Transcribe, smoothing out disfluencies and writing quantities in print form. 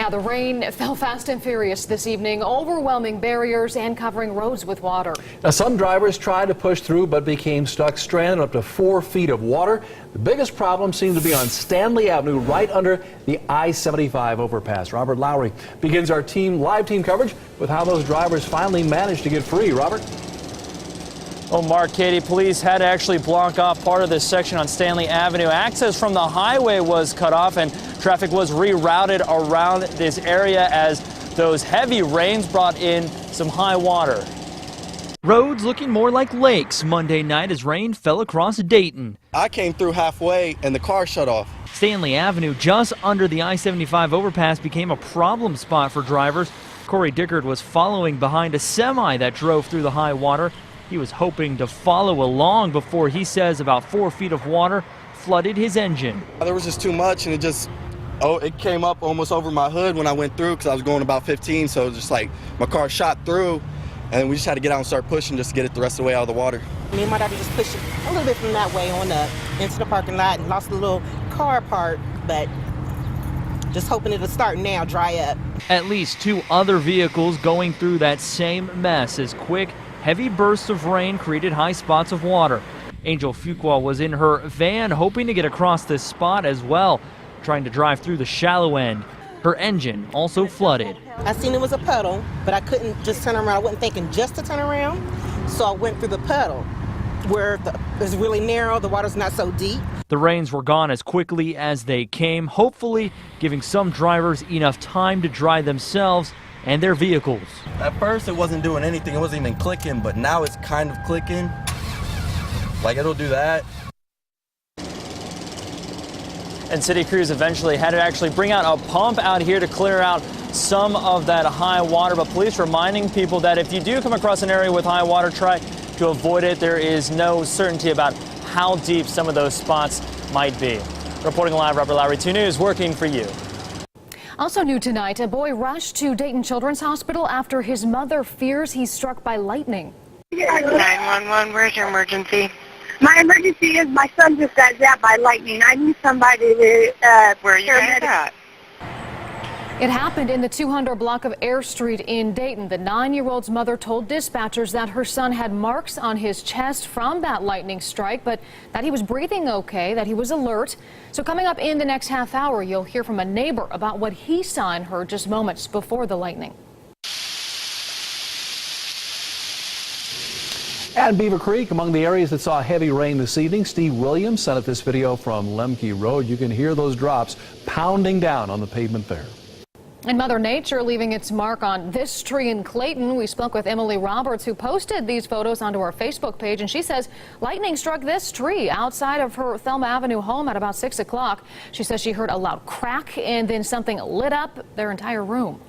Now, the rain fell fast and furious this evening, overwhelming barriers and covering roads with water. Now, some drivers tried to push through but became stuck, stranded up to 4 feet of water. The biggest problem seemed to be on Stanley Avenue, right under the I-75 overpass. Robert Lowry begins our live team coverage with how those drivers finally managed to get free. Robert? Well, Mark, Katie, police had to actually block off part of this section on Stanley Avenue. Access from the highway was cut off and traffic was rerouted around this area as those heavy rains brought in some high water. Roads looking more like lakes Monday night as rain fell across Dayton. I came through halfway and the car shut off. Stanley Avenue, just under the I-75 overpass, became a problem spot for drivers. Corey Dickard was following behind a semi that drove through the high water. He was hoping to follow along before, he says, about 4 feet of water flooded his engine. There was just too much, and it came up almost over my hood when I went through because I was going about 15, so it was just like my car shot through, and we just had to get out and start pushing just to get it the rest of the way out of the water. Me and my daughter just pushed it a little bit from that way on into the parking lot and lost a little car part, but just hoping it'll start now, dry up. At least 2 other vehicles going through that same mess as quick, heavy bursts of rain created high spots of water. Angel Fuqua was in her van hoping to get across this spot as well, trying to drive through the shallow end. Her engine also flooded. I seen it was a puddle, but I couldn't just turn around. I wasn't thinking just to turn around, so I went through the puddle where it's really narrow, the water's not so deep. The rains were gone as quickly as they came, hopefully giving some drivers enough time to dry themselves and their vehicles. At first it wasn't doing anything, it wasn't even clicking, but now it's kind of clicking. Like it'll do that. And city crews eventually had to actually bring out a pump out here to clear out some of that high water. But police reminding people that if you do come across an area with high water, try to avoid it. There is no certainty about how deep some of those spots might be. Reporting live, Robert Lowry, 2 News, working for you. Also new tonight, a boy rushed to Dayton Children's Hospital after his mother fears he's struck by lightning. 911, where's your emergency? My emergency is my son just got zapped by lightning. I need somebody to... Where are you guys at? It happened in the 200 block of Air Street in Dayton. The 9-year-old's mother told dispatchers that her son had marks on his chest from that lightning strike, but that he was breathing okay, that he was alert. So coming up in the next half hour, you'll hear from a neighbor about what he saw and heard just moments before the lightning. And Beaver Creek, among the areas that saw heavy rain this evening. Steve Williams sent us this video from Lemke Road. You can hear those drops pounding down on the pavement there. And Mother Nature leaving its mark on this tree in Clayton. We spoke with Emily Roberts, who posted these photos onto our Facebook page, and she says lightning struck this tree outside of her Thelma Avenue home at about 6 o'clock. She says she heard a loud crack and then something lit up their entire room.